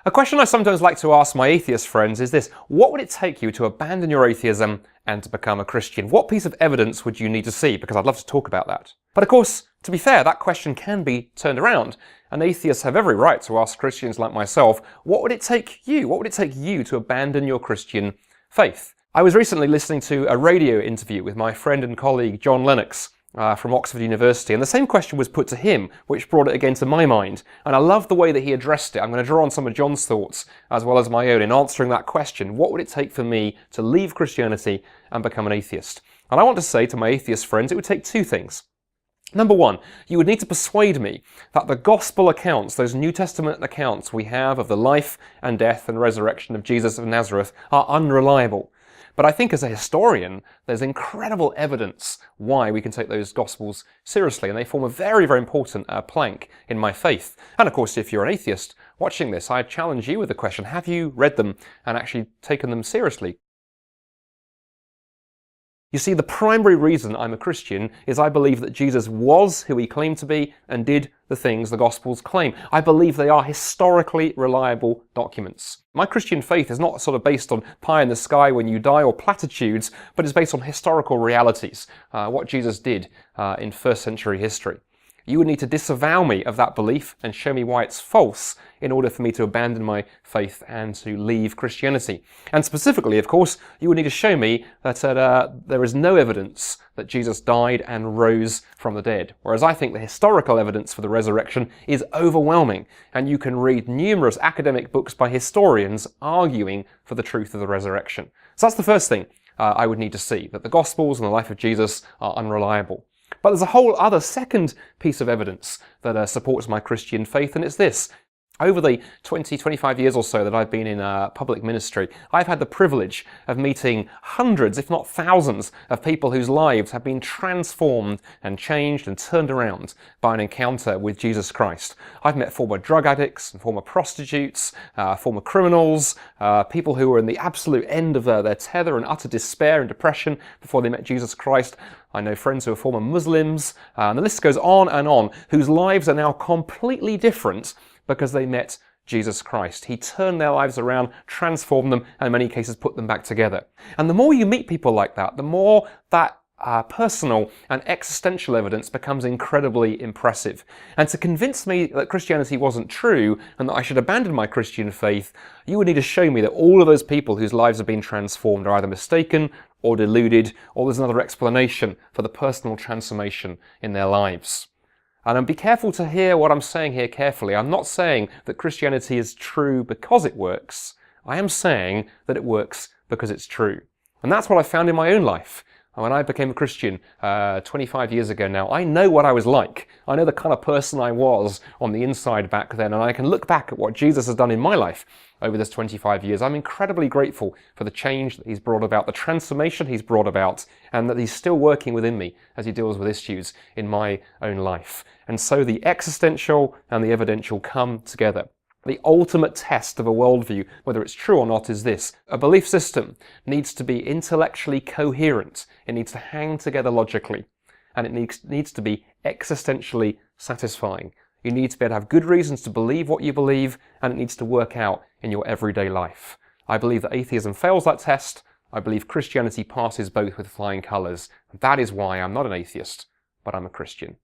A question I sometimes like to ask my atheist friends is this: what would it take you to abandon your atheism and to become a Christian? What piece of evidence would you need to see? Because I'd love to talk about that. But of course, to be fair, that question can be turned around, and atheists have every right to ask Christians like myself, what would it take you? What would it take you to abandon your Christian faith? I was recently listening to a radio interview with my friend and colleague John Lennox, from Oxford University, and the same question was put to him, which brought it again to my mind. And I love the way that he addressed it. I'm going to draw on some of John's thoughts as well as my own in answering that question. What would it take for me to leave Christianity and become an atheist? And I want to say to my atheist friends, it would take two things. Number one, you would need to persuade me that the gospel accounts, those New Testament accounts we have of the life and death and resurrection of Jesus of Nazareth, are unreliable. But I think as a historian, there's incredible evidence why we can take those Gospels seriously, and they form a very, very important plank in my faith. And of course, if you're an atheist watching this, I challenge you with the question, have you read them and actually taken them seriously? You see, the primary reason I'm a Christian is I believe that Jesus was who he claimed to be and did the things the Gospels claim. I believe they are historically reliable documents. My Christian faith is not sort of based on pie in the sky when you die or platitudes, but is based on historical realities, what Jesus did in first century history. You would need to disavow me of that belief and show me why it's false in order for me to abandon my faith and to leave Christianity. And specifically, of course, you would need to show me that there is no evidence that Jesus died and rose from the dead. Whereas I think the historical evidence for the resurrection is overwhelming, and you can read numerous academic books by historians arguing for the truth of the resurrection. So that's the first thing I would need to see, that the Gospels and the life of Jesus are unreliable. But there's a whole other second piece of evidence that supports my Christian faith, and it's this. Over the 25 years or so that I've been in public ministry, I've had the privilege of meeting hundreds, if not thousands, of people whose lives have been transformed and changed and turned around by an encounter with Jesus Christ. I've met former drug addicts and former prostitutes, former criminals, people who were in the absolute end of their tether and utter despair and depression before they met Jesus Christ. I know friends who are former Muslims, and the list goes on, whose lives are now completely different because they met Jesus Christ. He turned their lives around, transformed them, and in many cases put them back together. And the more you meet people like that, the more that personal and existential evidence becomes incredibly impressive. And to convince me that Christianity wasn't true and that I should abandon my Christian faith, you would need to show me that all of those people whose lives have been transformed are either mistaken or deluded, or there's another explanation for the personal transformation in their lives. And be careful to hear what I'm saying here carefully. I'm not saying that Christianity is true because it works. I am saying that it works because it's true. And that's what I found in my own life. When I became a Christian 25 years ago now, I know what I was like. I know the kind of person I was on the inside back then, and I can look back at what Jesus has done in my life over this 25 years. I'm incredibly grateful for the change that he's brought about, the transformation he's brought about, and that he's still working within me as he deals with issues in my own life. And so the existential and the evidential come together. The ultimate test of a worldview, whether it's true or not, is this. A belief system needs to be intellectually coherent. It needs to hang together logically. And it needs to be existentially satisfying. You need to be able to have good reasons to believe what you believe, and it needs to work out in your everyday life. I believe that atheism fails that test. I believe Christianity passes both with flying colours. That is why I'm not an atheist, but I'm a Christian.